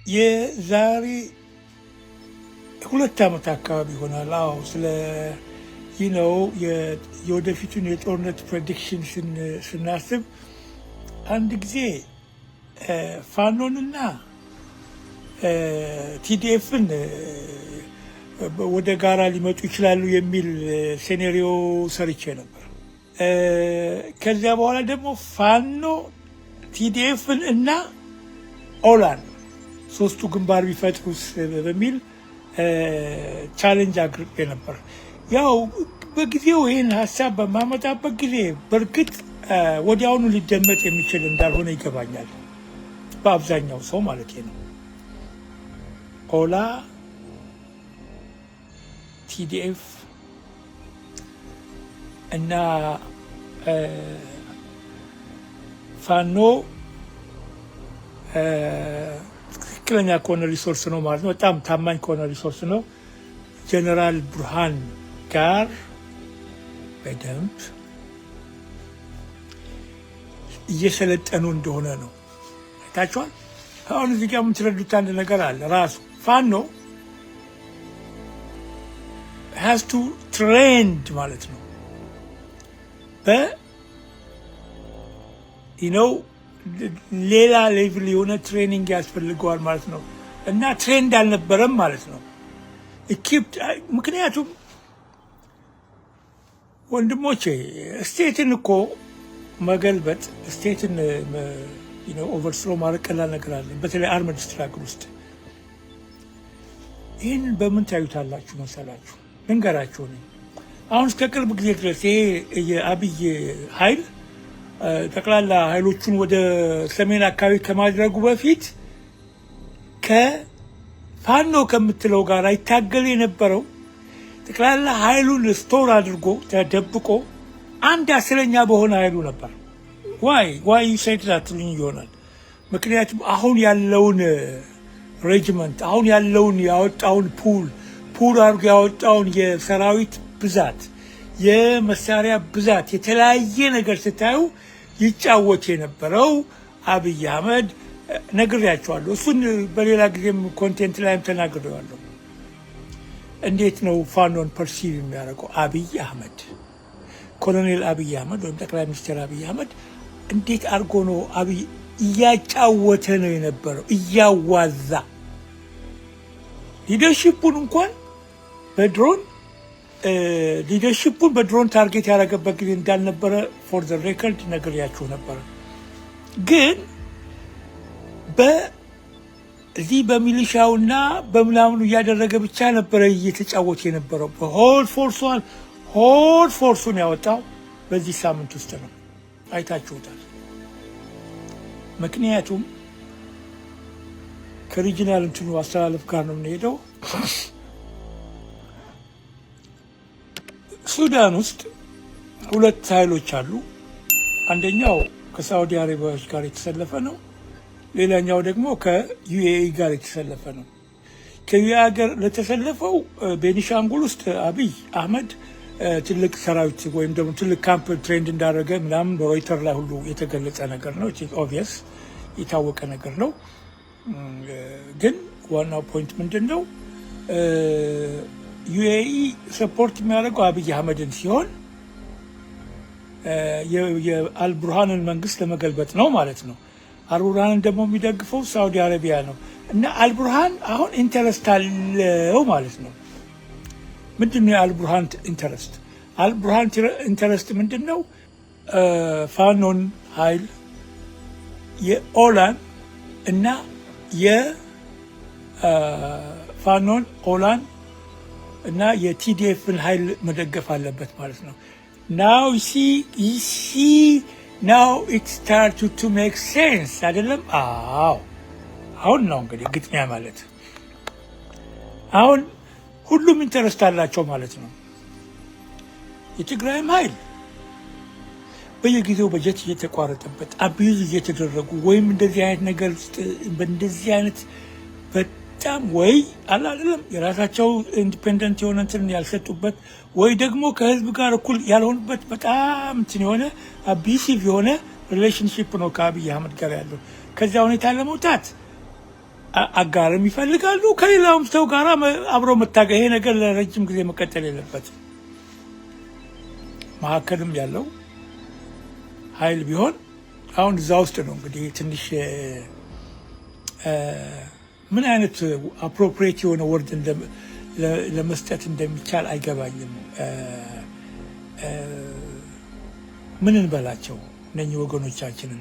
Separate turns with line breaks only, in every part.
የዛሬ 2 ዓመት አካባቢ ይሆናል። አዎ ስለ የወደፊቱን የጦርነት ፕሬዲክሽን ስናስብ አንድ ጊዜ ፋኖንና ቲዲኤፍን ወደ ጋራ ሊመጡ ይችላሉ የሚል ሴኔሪዮ ሰርቼ ነበር። ከዚያ በኋላ ደግሞ ፋኖ ቲዲኤፍን እና ኦላን ሶስቱ ግንባር ቢፈጥሩስ በሚል ቻሌንጅ አቅርቤ ነበር። ያው በጊዜው ይህን ሀሳብ በማመጣበት ጊዜ በእርግጥ ወዲያውኑ ሊደመጥ የሚችል እንዳልሆነ ይገባኛል፣ በአብዛኛው ሰው ማለት ነው። ኦላ፣ ቲዲኤፍ እና ፋኖ ትክክለኛ ከሆነ ሪሶርስ ነው ማለት ነው። በጣም ታማኝ ከሆነ ሪሶርስ ነው። ጀነራል ብርሃን ጋር በደንብ እየሰለጠኑ እንደሆነ ነው አይታችኋል። አሁን እዚህ ጋር የምትረዱት አንድ ነገር አለ። ራሱ ፋኖ has to trained ማለት ነው ሌላ ሌቭል የሆነ ትሬኒንግ ያስፈልገዋል ማለት ነው። እና ትሬንድ አልነበረም ማለት ነው። ምክንያቱም ወንድሞቼ ስቴትን እኮ መገልበጥ፣ ስቴትን ኦቨርስሮ ማድረግ ቀላል ነገር አለ፣ በተለይ አርመድ ስትራግል ውስጥ። ይህን በምን ታዩታላችሁ መሰላችሁ? ልንገራችሁ ነኝ። አሁን እስከ ቅርብ ጊዜ ድረስ ይሄ የአብይ ኃይል ጠቅላላ ኃይሎቹን ወደ ሰሜን አካባቢ ከማድረጉ በፊት ከፋኖ ከምትለው ጋር ይታገል የነበረው ጠቅላላ ኃይሉን ስቶር አድርጎ ተደብቆ 1/10ኛ በሆነ ኃይሉ ነበር። ዋይ ሳይትላትልኝ ይሆናል። ምክንያቱም አሁን ያለውን ሬጅመንት አሁን ያለውን ያወጣውን ፑል አድርጎ ያወጣውን የሰራዊት ብዛት፣ የመሳሪያ ብዛት፣ የተለያየ ነገር ስታዩ ይጫወት የነበረው አብይ አህመድ ነግሬያቸዋለሁ። እሱን በሌላ ጊዜም ኮንቴንት ላይም ተናግሬዋለሁ። እንዴት ነው ፋኖን ፐርሲቭ የሚያደርገው አብይ አህመድ? ኮሎኔል አብይ አህመድ ወይም ጠቅላይ ሚኒስትር አብይ አህመድ እንዴት አድርጎ ነው አብይ እያጫወተ ነው የነበረው? እያዋዛ ሊደርሺፑን እንኳን በድሮን ታርጌት ያደረገበት ጊዜ እንዳልነበረ ፎር ዘ ሬከርድ ነግሬያችሁ ነበረ። ግን በዚህ በሚሊሻውና በምናምኑ እያደረገ ብቻ ነበረ እየተጫወተ የነበረው። በሆል ፎርሱን ያወጣው በዚህ ሳምንት ውስጥ ነው። አይታችሁታል። ምክንያቱም ከሪጂናል እንትኑ አስተላለፍ ጋር ነው የምንሄደው። ሱዳን ውስጥ 2 ኃይሎች አሉ። አንደኛው ከሳውዲ አረቢያዎች ጋር የተሰለፈ ነው። ሌላኛው ደግሞ ከዩኤኢ ጋር የተሰለፈ ነው። ከዩኤኢ ጋር ለተሰለፈው ቤኒሻንጉል ውስጥ አብይ አህመድ ትልቅ ሰራዊት ወይም ደግሞ ትልቅ ካምፕ ትሬንድ እንዳደረገ ምናምን በሮይተር ላይ ሁሉ የተገለጸ ነገር ነው። ኦብቪየስ የታወቀ ነገር ነው። ግን ዋናው ፖይንት ምንድን ነው? ዩኤኢ ሰፖርት የሚያደርገው አብይ አህመድን ሲሆን የአልቡርሃንን መንግስት ለመገልበጥ ነው ማለት ነው። አልቡርሃንን ደግሞ የሚደግፈው ሳውዲ አረቢያ ነው። እና አልቡርሃን አሁን ኢንተረስት አለው ማለት ነው። ምንድን ነው የአልቡርሃን ኢንተረስት? አልቡርሃን ኢንተረስት ምንድን ነው? ፋኖን ኃይል የኦላን እና የፋኖን ኦላን እና የቲዲኤፍን ኃይል መደገፍ አለበት ማለት ነው። ናው ኢት ስታርት ቱ ሜክ ሴንስ አይደለም? አዎ አሁን ነው እንግዲህ ግጥሚያ ማለት። አሁን ሁሉም ኢንተረስት አላቸው ማለት ነው። የትግራይም ኃይል በየጊዜው በጀት እየተቋረጠበት አቢዩዝ እየተደረጉ ወይም እንደዚህ አይነት ነገር ውስጥ በእንደዚህ አይነት በጣም ወይ አይደለም የራሳቸው ኢንዲፔንደንት የሆነ እንትን ያልሰጡበት ወይ ደግሞ ከህዝብ ጋር እኩል ያልሆኑበት በጣም እንትን የሆነ አቢሲቭ የሆነ ሪሌሽንሺፕ ነው ከአብይ አህመድ ጋር ያለው። ከዚያ ሁኔታ ለመውጣት አጋርም ይፈልጋሉ ከሌላውም ሰው ጋር አብሮ መታገል። ይሄ ነገር ለረጅም ጊዜ መቀጠል የለበትም። ማዕከልም ያለው ኃይል ቢሆን አሁን እዛ ውስጥ ነው እንግዲህ ትንሽ ምን አይነት አፕሮፕሪየት የሆነ ወርድ ለመስጠት እንደሚቻል አይገባኝም። ምን እንበላቸው እነኚህ ወገኖቻችንን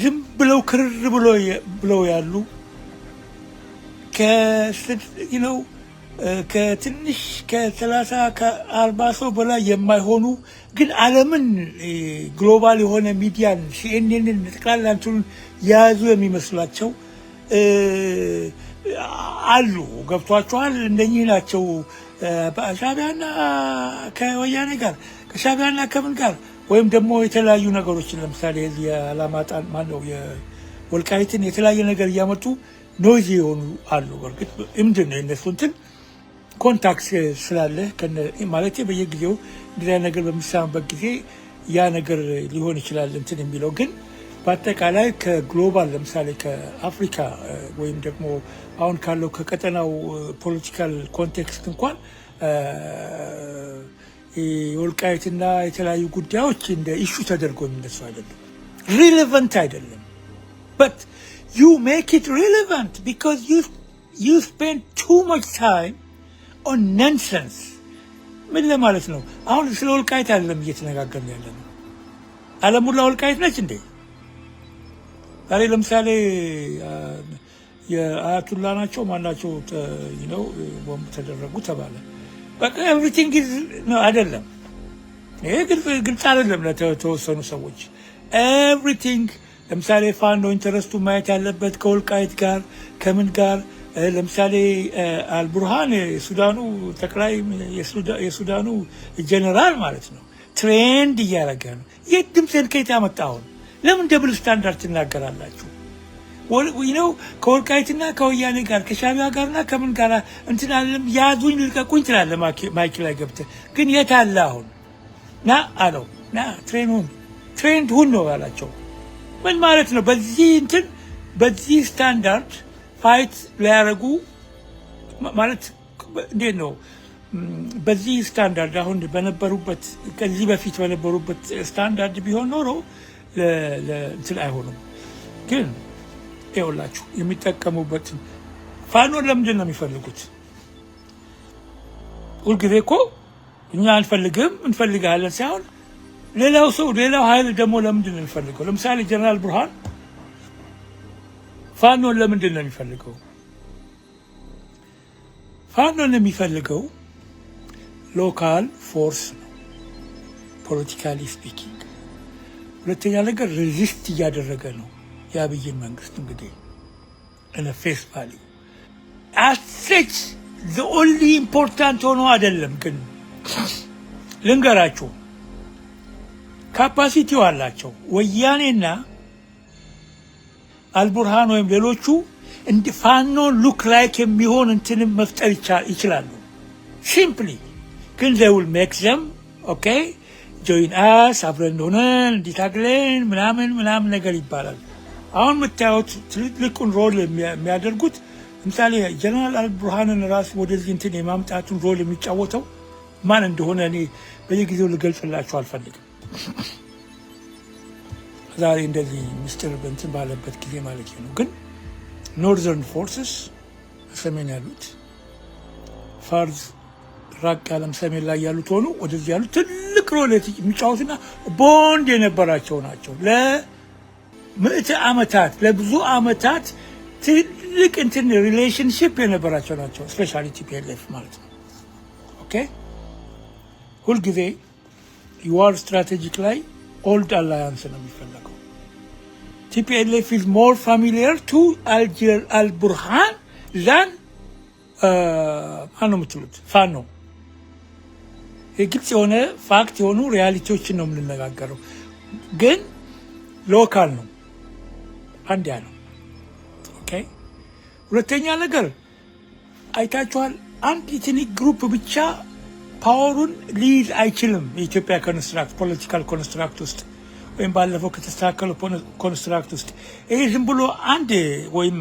ዝም ብለው ክርር ብለው ያሉ ከትንሽ ከ30 ከ40 ሰው በላይ የማይሆኑ ግን ዓለምን ግሎባል የሆነ ሚዲያን ሲኤንኤንን ጠቅላላ እንትኑን የያዙ የሚመስላቸው አሉ። ገብቷቸዋል። እንደኚህ ናቸው። ሻዕቢያና ከወያኔ ጋር ከሻዕቢያና ከምን ጋር ወይም ደግሞ የተለያዩ ነገሮችን ለምሳሌ የአላማጣን ማነው የወልቃይትን የተለያየ ነገር እያመጡ ኖይዚ የሆኑ አሉ። በርግጥ ምንድን ነው የእነሱ እንትን ኮንታክት ስላለ ማለት በየጊዜው እንደዚያ ነገር በሚሰማበት ጊዜ ያ ነገር ሊሆን ይችላል እንትን የሚለው ግን በአጠቃላይ ከግሎባል ለምሳሌ ከአፍሪካ ወይም ደግሞ አሁን ካለው ከቀጠናው ፖለቲካል ኮንቴክስት እንኳን የወልቃይትና የተለያዩ ጉዳዮች እንደ ኢሹ ተደርጎ የሚነሱ አይደለም። ሪሌቫንት አይደለም። but you make it relevant because you spend too much time on nonsense። ምን ለማለት ነው? አሁን ስለ ወልቃይት አይደለም እየተነጋገርን ያለ ነው። ዓለም ሁሉ ወልቃይት ነች እንዴ? ዛሬ ለምሳሌ የአያቱላ ናቸው ማናቸው ቦምብ ተደረጉ ተባለ። በቃ ኤቭሪቲንግ ነው አይደለም። ይሄ ግልጽ አይደለም ለተወሰኑ ሰዎች ኤቭሪቲንግ። ለምሳሌ ፋኖ ኢንተረስቱ ማየት ያለበት ከወልቃይት ጋር ከምን ጋር ለምሳሌ አልቡርሃን የሱዳኑ ጠቅላይ የሱዳኑ ጀነራል ማለት ነው ትሬንድ እያደረገ ነው። የድምፅን ከየት ያመጣውን ለምን ደብል ስታንዳርድ ትናገራላችሁ? ከወልቃይትና ከወያኔ ጋር ከሻዕቢያ ጋርና ከምን ጋር እንትን አለም ያዙኝ ልቀቁኝ ትላለህ ማይክ ላይ ገብተህ። ግን የት አለ አሁን? ና አለው ና ትሬንድ ሁን ነው ያላቸው። ምን ማለት ነው? በዚህ ስታንዳርድ ፋይት ሊያደርጉ ማለት እንዴት ነው? በዚህ ስታንዳርድ አሁን በነበሩበት ከዚህ በፊት በነበሩበት ስታንዳርድ ቢሆን ኖሮ እንትን አይሆኑም። ግን ይኸውላችሁ የሚጠቀሙበት ፋኖን ለምንድን ነው የሚፈልጉት? ሁልጊዜ እኮ እኛ አንፈልግም እንፈልጋለን ሳይሆን ሌላው ኃይል ደግሞ ለምንድን ነው የሚፈልገው? ለምሳሌ ጀነራል ብርሃን ፋኖን ለምንድን ነው የሚፈልገው? ፋኖን የሚፈልገው ሎካል ፎርስ ነው ፖለቲካሊ ስፒኪንግ። ሁለተኛ ነገር ሬዚስት እያደረገ ነው የአብይን መንግስት እንግዲህ ፌስ ቫሊዩ አሰች ዘ ኦንሊ ኢምፖርታንት ሆኖ አይደለም። ግን ልንገራችሁ ካፓሲቲው አላቸው። ወያኔና አልቡርሃን ወይም ሌሎቹ እንደ ፋኖ ሉክ ላይክ የሚሆን እንትንም መፍጠር ይችላሉ ሲምፕሊ። ግን they will make them okay join us አብረን ሆነን እንዲታግለን ምናምን ነገር ይባላል። አሁን የምታዩት ትልቁን ሮል የሚያደርጉት ለምሳሌ ጀነራል አልቡርሃንን ራሱ ወደዚህ እንትን የማምጣቱን ሮል የሚጫወተው ማን እንደሆነ እኔ በየጊዜው ልገልጽላችሁ አልፈልግም። ዛሬ እንደዚህ ሚስጥር እንትን ባለበት ጊዜ ማለት ነው። ግን ኖርዘርን ፎርስስ ሰሜን ያሉት ፋርዝ ራቅ ያለም ሰሜን ላይ ያሉት ሆኑ ወደዚህ ያሉት ትልቅ ሮል የሚጫወቱና ቦንድ የነበራቸው ናቸው። ለምዕተ ዓመታት ለብዙ ዓመታት ትልቅ እንትን ሪሌሽንሽፕ የነበራቸው ናቸው። ስፔሻሊ ቲፒኤልኤፍ ማለት ነው። ኦኬ ሁልጊዜ የዋር ስትራቴጂክ ላይ ኦልድ አላያንስ ነው የሚፈለገው። ቲፒኤልኤፍ is more familiar to አልቡርሃን than ማነው የምትሉት ፋኖ። የግልጽ የሆነ ፋክት የሆኑ ሪያሊቲዎችን ነው የምንነጋገረው። ግን ሎካል ነው አንድ ያ ነው። ኦኬ ሁለተኛ ነገር አይታችኋል። አንድ ኢትኒክ ግሩፕ ብቻ ፓወሩን ሊይዝ አይችልም። የኢትዮጵያ ኮንስትራክት ፖለቲካል ኮንስትራክት ውስጥ ወይም ባለፈው ከተስተካከለ ኮንስትራክት ውስጥ ይሄ ዝም ብሎ አንድ ወይም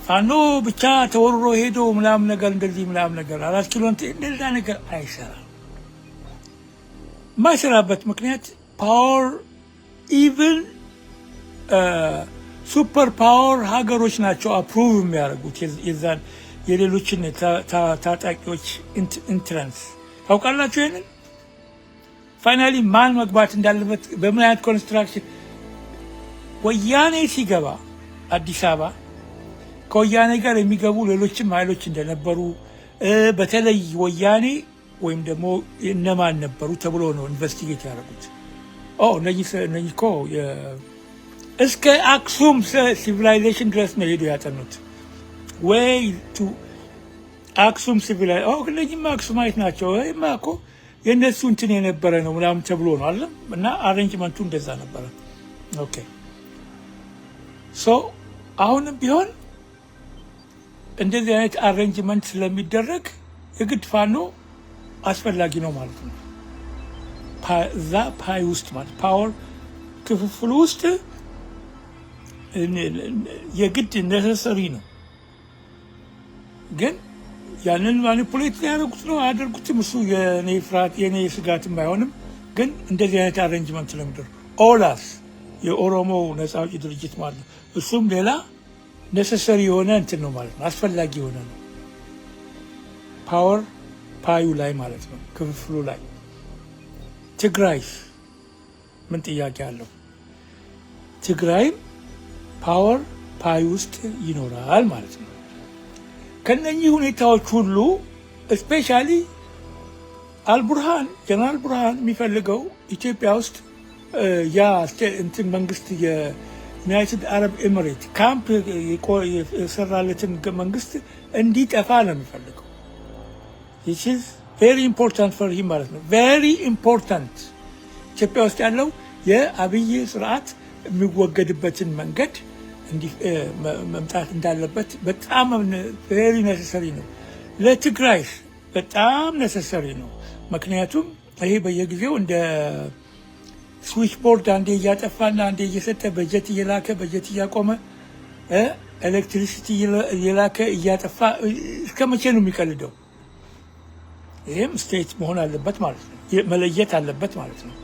ፋኖ ብቻ ተወርሮ ሄዶ ምናምን ነገር እንደዚህ ምናምን ነገር 4 ኪሎ እንደዛ ነገር አይሰራም። ማይሰራበት ምክንያት ፓወር ኢቭን ሱፐር ፓወር ሀገሮች ናቸው አፕሩቭ የሚያደርጉት የዛን የሌሎችን ታጣቂዎች ኢንትረንስ ታውቃላችሁ። ይሄንን ፋይናሊ ማን መግባት እንዳለበት በምን አይነት ኮንስትራክሽን ወያኔ ሲገባ አዲስ አበባ ከወያኔ ጋር የሚገቡ ሌሎችም ኃይሎች እንደነበሩ በተለይ ወያኔ ወይም ደግሞ እነማን ነበሩ ተብሎ ነው ኢንቨስቲጌት ያደረጉት። እነዚህ እኮ እስከ አክሱም ሲቪላይዜሽን ድረስ ነው ሄዱ ያጠኑት። ወይ ቱ አክሱም ሲቪላይዜሽን እነዚህማ አክሱማይት ናቸው ወይማ እኮ የእነሱ እንትን የነበረ ነው ምናምን ተብሎ ነው አለ እና አሬንጅመንቱ እንደዛ ነበረ። ኦኬ ሶ አሁንም ቢሆን እንደዚህ አይነት አሬንጅመንት ስለሚደረግ የግድ ፋኖ አስፈላጊ ነው ማለት ነው። እዛ ፓይ ውስጥ ማለት ፓወር ክፍፍል ውስጥ የግድ ነሰሰሪ ነው። ግን ያንን ማኒፑሌት ያደርጉት ነው አያደርጉትም፣ እሱ የኔ ፍርሃት የኔ ስጋትም አይሆንም። ግን እንደዚህ አይነት አሬንጅመንት ስለሚደረግ ኦላስ የኦሮሞ ነፃ አውጪ ድርጅት ማለት ነው። እሱም ሌላ ነሰሰሪ የሆነ እንትን ነው ማለት ነው፣ አስፈላጊ የሆነ ነው። ፓወር ፓዩ ላይ ማለት ነው፣ ክፍፍሉ ላይ። ትግራይስ ምን ጥያቄ አለው? ትግራይም ፓወር ፓይ ውስጥ ይኖራል ማለት ነው። ከነኚህ ሁኔታዎች ሁሉ ስፔሻሊ ጀነራል ቡርሃን የሚፈልገው ኢትዮጵያ ውስጥ ያ እንትን መንግስት የዩናይትድ አረብ ኤሚሬት ካምፕ የሰራለትን መንግስት እንዲጠፋ ነው የሚፈልገው። this is very important for him ማለት ነው። very important ኢትዮጵያ ውስጥ ያለው የአብይ ስርዓት የሚወገድበትን መንገድ መምጣት እንዳለበት በጣም very necessary ነው። ለትግራይ በጣም necessary ነው። ምክንያቱም ይሄ በየጊዜው እንደ ስዊች ቦርድ አንዴ እያጠፋና አንዴ እየሰጠ በጀት እየላከ በጀት እያቆመ ኤሌክትሪሲቲ እየላከ እያጠፋ እስከ መቼ ነው የሚቀልደው? ይህም ስቴት መሆን አለበት ማለት ነው፣ መለየት አለበት ማለት ነው።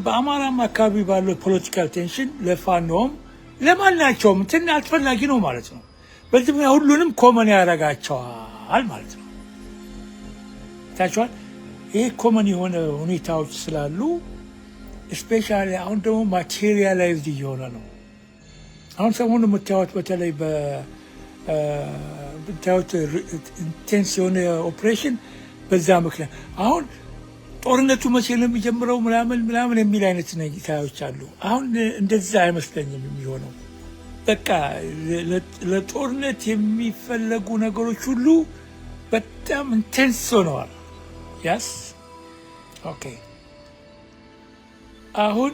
በአማራም አካባቢ ባለው ፖለቲካል ቴንሽን ለፋኖም ለማናቸውም እንትን አስፈላጊ ነው ማለት ነው። በዚህ ሁሉንም ኮመን ያደርጋቸዋል ማለት ነው። ታቻል ይሄ ኮመን የሆነ ሁኔታዎች ስላሉ ስፔሻሊ አሁን ደግሞ ማቴሪያላይዝድ እየሆነ ነው። አሁን ሰሞኑን የምታዩት በተለይ በታዩት ኢንቴንስ የሆነ ኦፕሬሽን በዛ ምክንያት አሁን ጦርነቱ መቼ ነው የሚጀምረው ምናምን የሚል አይነት ነገሮች አሉ። አሁን እንደዛ አይመስለኝም የሚሆነው። በቃ ለጦርነት የሚፈለጉ ነገሮች ሁሉ በጣም ኢንቴንስ ሆነዋል። ያስ ኦኬ። አሁን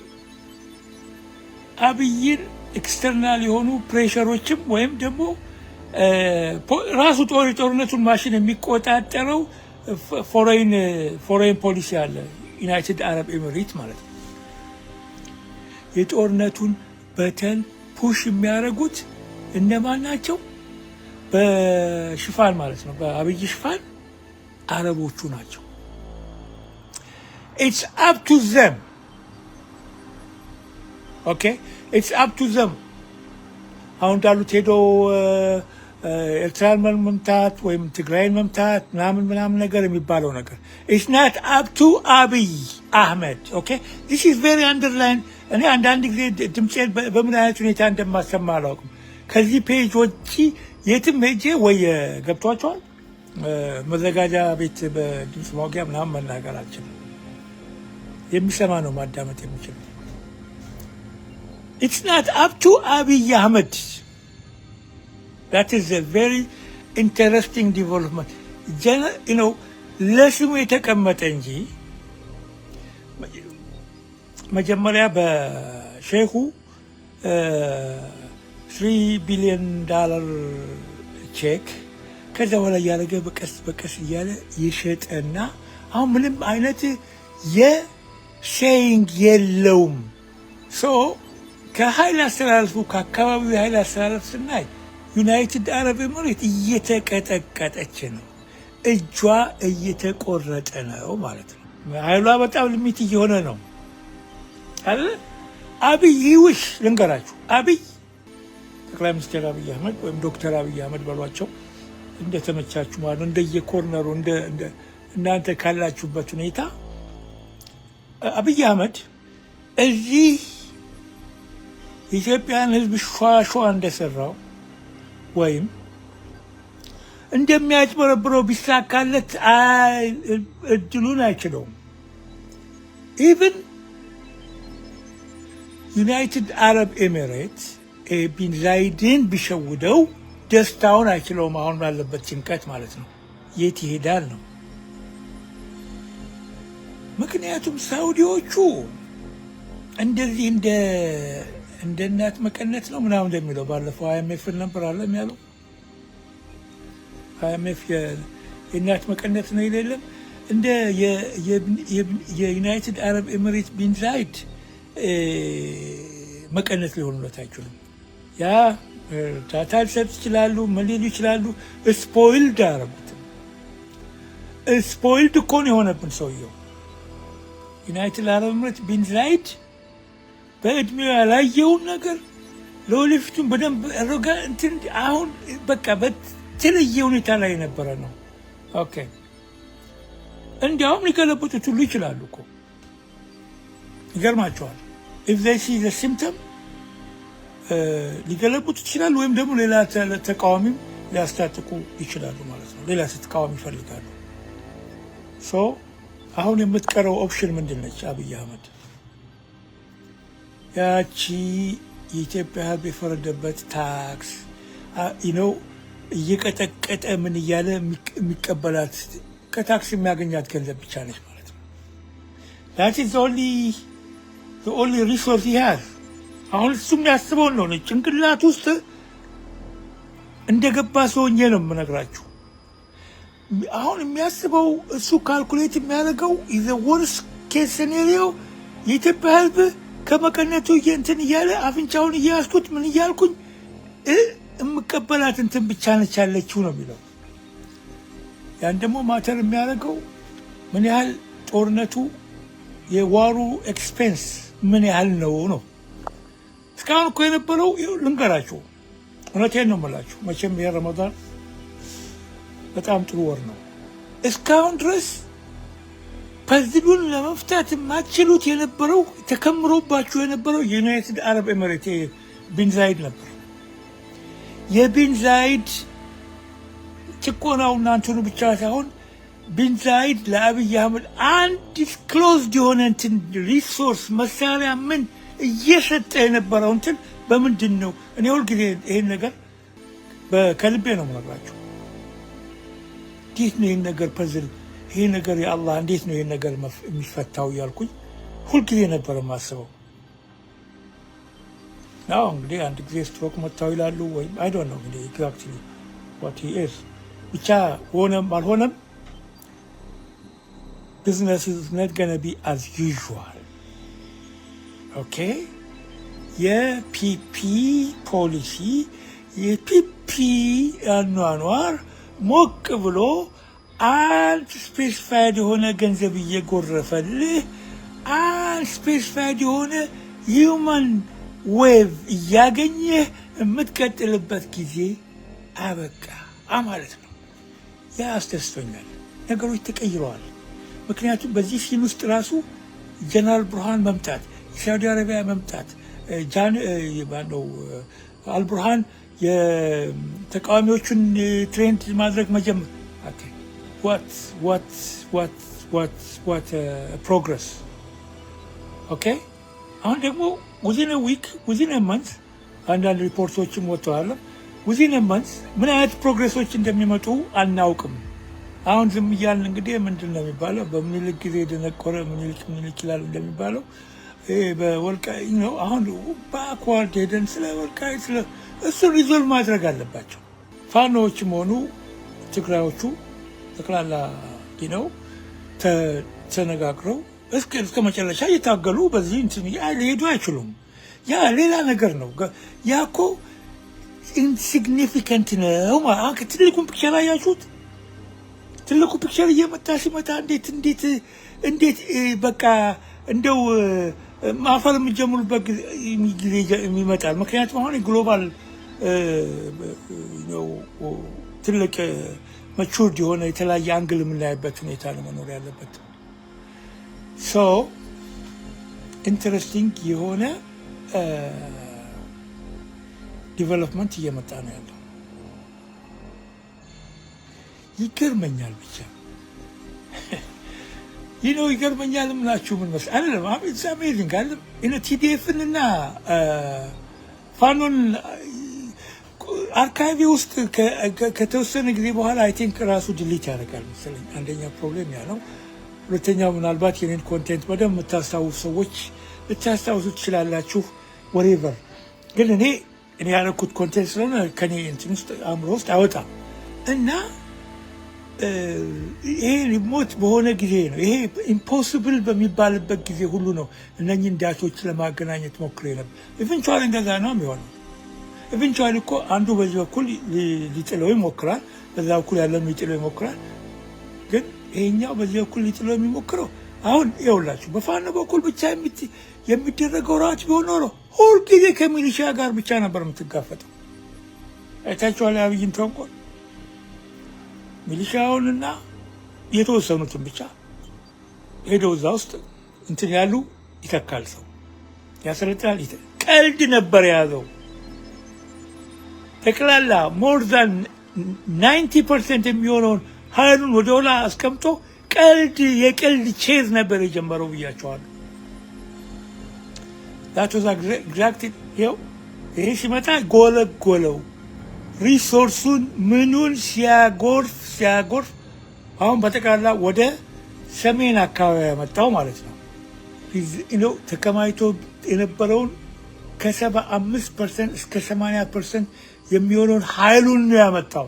አብይን ኤክስተርናል የሆኑ ፕሬሸሮችም ወይም ደግሞ ራሱ ጦርነቱን ማሽን የሚቆጣጠረው ፎሬን ፖሊሲ አለ፣ ዩናይትድ አረብ ኤሚሬት ማለት ነው። የጦርነቱን በተን ፑሽ የሚያደርጉት እነማን ናቸው? በሽፋን ማለት ነው፣ በአብይ ሽፋን አረቦቹ ናቸው። ኢትስ አፕ ቱ ዘም ኦኬ፣ ኢትስ አፕ ቱ ዘም አሁን እንዳሉት ሄዶ ኤርትራን መምታት ወይም ትግራይን መምታት ምናምን ነገር የሚባለው ነገር ኢትስ ናት አፕ ቱ አብይ አህመድ ኦኬ። ዲስ ኢዝ ቬሪ አንደርላይን። እኔ አንዳንድ ጊዜ ድምፄን በምን አይነት ሁኔታ እንደማሰማ አላውቅም። ከዚህ ፔጅ ወጪ የትም ሄጄ ወይ ገብቷቸዋል መዘጋጃ ቤት በድምፅ ማውጊያ ምናምን መናገር አልችልም። የሚሰማ ነው ማዳመጥ የሚችል። ኢትስ ናት አፕ ቱ አብይ አህመድ። that is a very interesting development. ለስሙ የተቀመጠ እንጂ መጀመሪያ በሼሁ $3 ቢሊዮን ቼክ ከዛ በኋላ እያደረገ በቀስ እያለ የሸጠና አሁን ምንም አይነት ሼይንግ የለውም። ሶ ከኃይል አስተላለፉ ከአካባቢው የኃይል አስተላለፍ ስናይ ዩናይትድ አረብ ኤሚሬት እየተቀጠቀጠች ነው፣ እጇ እየተቆረጠ ነው ማለት ነው። ኃይሏ በጣም ሊሚት እየሆነ ነው አለ። አብይ ውሽ ልንገራችሁ፣ አብይ ጠቅላይ ሚኒስትር አብይ አህመድ ወይም ዶክተር አብይ አህመድ በሏቸው እንደተመቻችሁ ማለት ነው። እንደየኮርነሩ እናንተ ካላችሁበት ሁኔታ አብይ አህመድ እዚህ ኢትዮጵያን ሕዝብ ሸዋ እንደሰራው ወይም እንደሚያጭበረብረው ቢሳካለት እድሉን አይችለውም። ኢቭን ዩናይትድ አረብ ኤሚሬት ቢን ዛይድን ቢሸውደው ደስታውን አይችለውም። አሁን ባለበት ጭንቀት ማለት ነው። የት ይሄዳል ነው። ምክንያቱም ሳውዲዎቹ እንደዚህ እንደ እናት መቀነት ነው ምናምን እንደሚለው ባለፈው አይኤምኤፍ ነበር አለ የሚያለው አይኤምኤፍ የእናት መቀነት ነው የሌለም እንደ የዩናይትድ አረብ ኤሚሬት ቢን ዛይድ መቀነት ሊሆኑለት አይችሉም። ያ ዳታ ሊሰጥ ይችላሉ፣ ምን ሊሉ ይችላሉ። ስፖይልድ አረጉት። ስፖይልድ እኮ ነው የሆነብን ሰውየው። ዩናይትድ አረብ ኤሚሬት ቢን ዛይድ በእድሜው ያላየውን ነገር ለወደፊቱም በደንብ ረጋ እንትን አሁን በቃ በተለየ ሁኔታ ላይ የነበረ ነው። ኦኬ እንዲያውም ሊገለብጡት ሁሉ ይችላሉ እኮ ይገርማቸዋል። ኢፍ ዘይ ሲ ዘ ሲምፕተም ሊገለብጡት ይችላሉ፣ ወይም ደግሞ ሌላ ተቃዋሚም ሊያስታጥቁ ይችላሉ ማለት ነው። ሌላ ተቃዋሚ ይፈልጋሉ። ሶ አሁን የምትቀረው ኦፕሽን ምንድን ነች? አብይ አህመድ ያቺ የኢትዮጵያ ሕዝብ የፈረደበት ታክስ ነው እየቀጠቀጠ ምን እያለ የሚቀበላት ከታክስ የሚያገኛት ገንዘብ ብቻ ነች ማለት ነው። ዳት ኢዝ ዘ ኦንሊ ሪሶርስ ይያዝ። አሁን እሱም ያስበውን ነው ጭንቅላት ውስጥ እንደገባ ሰውዬ ነው የምነግራችሁ። አሁን የሚያስበው እሱ ካልኩሌት የሚያደርገው ዘ ወርስት ኬስ ሴናሪዮ የኢትዮጵያ ሕዝብ ከመቀነቱ እንትን እያለ አፍንጫውን እያያዝኩት ምን እያልኩኝ የምቀበላት እንትን ብቻ ነች ያለችው ነው የሚለው። ያን ደግሞ ማተር የሚያደርገው ምን ያህል ጦርነቱ የዋሩ ኤክስፔንስ ምን ያህል ነው። እስካሁን እኮ የነበረው ልንገራችሁ፣ እውነቴን ነው የምላችሁ። መቼም ይሄ ረመዳን በጣም ጥሩ ወር ነው። እስካሁን ድረስ ፐዝሉን ለመፍታት የማትችሉት የነበረው ተከምሮባችሁ የነበረው የዩናይትድ አረብ ኤሚሬት ቢን ዛይድ ነበር። የቢን ዛይድ ጭቆናው እናንተኑ ብቻ ሳይሆን ቢን ዛይድ ለአብይ አህመድ አንድ ክሎዝድ የሆነ እንትን ሪሶርስ መሳሪያ ምን እየሰጠ የነበረው እንትን በምንድን ነው? እኔ ሁልጊዜ ይሄን ነገር ከልቤ ነው የምነግራቸው። እንዴት ነው ይህን ነገር ፐዝል ይሄ ነገር የአላህ እንዴት ነው ይሄን ነገር የሚፈታው እያልኩኝ ሁልጊዜ ነበር የማስበው። ናው እንግዲህ አንድ ጊዜ ስትሮክ መታው ይላሉ ወይም አይ ዶንት ኖ እንግዲህ ኤግዛክትሊ ዋት ሂ ኢዝ ብቻ ሆነም አልሆነም business is not going to be as usual. okay የፒፒ ፖሊሲ የፒፒ አኗኗር ሞቅ ብሎ አንድ ስፔሲፋይድ የሆነ ገንዘብ እየጎረፈልህ አንድ ስፔሲፋይድ የሆነ ሂውማን ዌቭ እያገኘህ የምትቀጥልበት ጊዜ አበቃ ማለት ነው። ያ አስደስቶኛል። ነገሮች ተቀይረዋል። ምክንያቱም በዚህ ሲን ውስጥ ራሱ ጀነራል ብርሃን መምጣት፣ የሳውዲ አረቢያ መምጣት፣ አልቡርሃን የተቃዋሚዎቹን ትሬንድ ማድረግ መጀመር what progress. okay አሁን ደግሞ within a week within a month አንዳንድ ሪፖርቶችም ወጥተዋል። within a month ምን አይነት ፕሮግሬሶች እንደሚመጡ አናውቅም። አሁን ዝም እያልን እንግዲህ ምንድን ነው የሚባለው በምኒልክ ጊዜ ደነቆረ ምኒልክ ይችላል እንደሚባለው በወልቃይት ነው። አሁን በአኳርድ ሄደን ስለ ወልቃይት ስለ እሱ ሪዞልቭ ማድረግ አለባቸው። ፋኖዎችም ሆኑ ትግራዮቹ ጠቅላላ ነው ተነጋግረው እስከ መጨረሻ እየታገሉ በዚህ እንትን ሊሄዱ አይችሉም። ያ ሌላ ነገር ነው። ያ እኮ ኢንሲግኒፊካንት ነው። ትልቁን ፒክቸር አያችሁት? ትልቁ ፒክቸር እየመጣ ሲመጣ እንዴት በቃ እንደው ማፈር የሚጀምሩበት ጊዜ የሚመጣል። ምክንያቱም አሁን ግሎባል ነው ትልቅ መቹርድ የሆነ የተለያየ አንግል የምናይበት ሁኔታ ነው መኖር ያለበት። ሶ ኢንተረስቲንግ የሆነ ዲቨሎፕመንት እየመጣ ነው ያለው። ይገርመኛል ብቻ ይገርመኛል። ምላችሁ ምን መስል አይደለም ኢትስ አሜዚንግ አይደለም። ቲዲኤፍን እና ፋኖን አርካይቭ ውስጥ ከተወሰነ ጊዜ በኋላ አይ ቲንክ ራሱ ድሊት ያደርጋል መሰለኝ። አንደኛ ፕሮብሌም ያ ነው። ሁለተኛው ምናልባት የኔን ኮንቴንት በደንብ የምታስታውሱ ሰዎች ልታስታውሱ ትችላላችሁ። ወሬቨር ግን እኔ ያደረኩት ኮንቴንት ስለሆነ ከኔ እንትን ውስጥ አእምሮ ውስጥ አይወጣም እና ይሄ ሪሞት በሆነ ጊዜ ነው። ይሄ ኢምፖሲብል በሚባልበት ጊዜ ሁሉ ነው እነኚህን ዳቶች ለማገናኘት ሞክሬ ነበር። ኢቨንቹዋሊ እንደዛ ነው የሚሆነው። ኢቨንቹዋሊ እኮ አንዱ በዚህ በኩል ሊጥለው ይሞክራል፣ በዛ በኩል ያለው ሊጥለው ይሞክራል። ግን ይሄኛው በዚህ በኩል ሊጥለው የሚሞክረው አሁን ይኸውላችሁ በፋኖ በኩል ብቻ የሚደረገው ራች ቢሆን ኖሮ ሁልጊዜ ከሚሊሻ ጋር ብቻ ነበር የምትጋፈጠው። አይታችኋል አብይን ተንኮል። ሚሊሻውንና የተወሰኑትን ብቻ ሄደው እዛ ውስጥ እንትን ያሉ ይተካል፣ ሰው ያሰለጥናል። ቀልድ ነበር የያዘው ጠቅላላ ሞር ዛን 90% የሚሆነውን ኃይሉን ወደ ኋላ አስቀምጦ የቀልድ ቼዝ ነበር የጀመረው ብያቸዋለሁ። ዳቶዛ ኤግዛክት ይሄ ሲመጣ ጎለጎለው ሪሶርሱን ምኑን ሲያጎርፍ አሁን በጠቅላላ ወደ ሰሜን አካባቢ ያመጣው ማለት ነው። ተከማይቶ የነበረውን ከ75% እስከ 80% የሚሆነውን ኃይሉን ነው ያመጣው።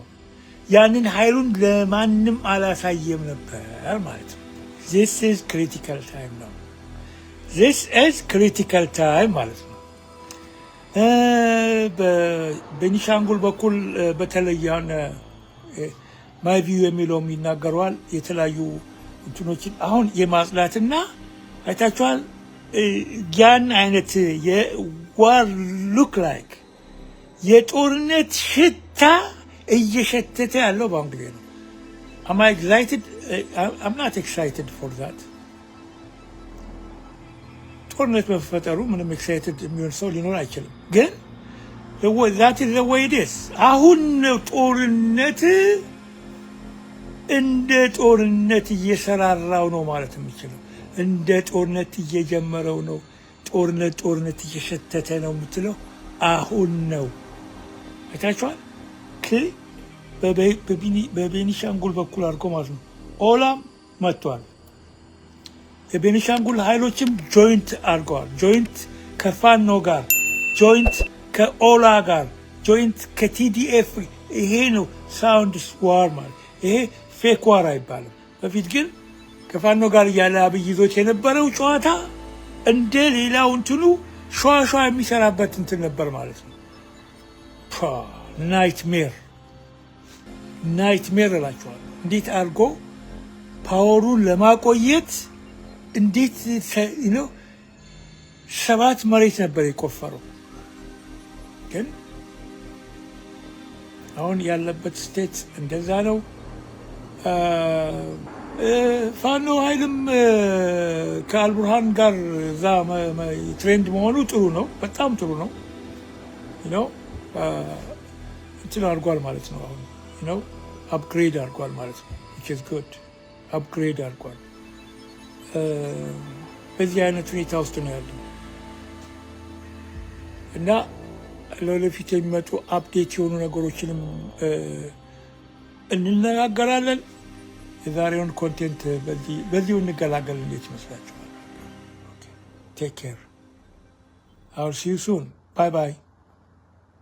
ያንን ኃይሉን ለማንም አላሳየም ነበር ማለት ነው። this is critical time ነው። this is critical time ማለት ነው። በቤኒሻንጉል በኩል በተለይ ማይ ቪው የሚለውም ይናገረዋል። የተለያዩ እንትኖችን አሁን የማጽዳትና አይታችኋል። ያን አይነት የዋር ሉክ ላይክ የጦርነት ሽታ እየሸተተ ያለው በአሁን ጊዜ ነው። am I excited? I'm not excited for that. ጦርነት በፈጠሩ ምንም ኤክሳይትድ የሚሆን ሰው ሊኖር አይችልም። ግን that is the way it is። አሁን ጦርነት እንደ ጦርነት እየሰራራው ነው ማለት የምችለው። እንደ ጦርነት እየጀመረው ነው። ጦርነት እየሸተተ ነው የምትለው አሁን ነው። አይታችኋል። በቤኒሻንጉል በኩል አድርጎ ማለት ነው። ኦላም መጥቷል። የቤኒሻንጉል ኃይሎችም ጆይንት አድርገዋል። ጆይንት ከፋኖ ጋር፣ ጆይንት ከኦላ ጋር፣ ጆይንት ከቲዲኤፍ። ይሄ ነው ሳውንድ ዋር ማለት። ይሄ ፌክ ዋር አይባልም። በፊት ግን ከፋኖ ጋር እያለ አብይ ይዞት የነበረው ጨዋታ እንደ ሌላው እንትኑ ሸዋሸዋ የሚሰራበት እንትን ነበር ማለት ነው። ናይትሜር እላቸዋለሁ። እንዴት አድርጎ ፓወሩን ለማቆየት እንዴት 7 መሬት ነበር የቆፈረው። ግን አሁን ያለበት ስቴት እንደዛ ነው። ፋኖ ኃይልም ከአልቡርሃን ጋር እዛ ትሬንድ መሆኑ ጥሩ ነው፣ በጣም ጥሩ ነው። እንትን አድርጓል ማለት ነው። አሁን አፕግሬድ አድርጓል ማለት ነው። which is good አፕግሬድ አድርጓል። በዚህ አይነት ሁኔታ ውስጥ ነው ያለው እና ለወደፊት የሚመጡ አፕዴት የሆኑ ነገሮችንም እንነጋገራለን። የዛሬውን ኮንቴንት በዚሁ እንገላገል። እንዴት ይመስላችኋል? ቴክ ኬር። I'll see you soon. Bye bye.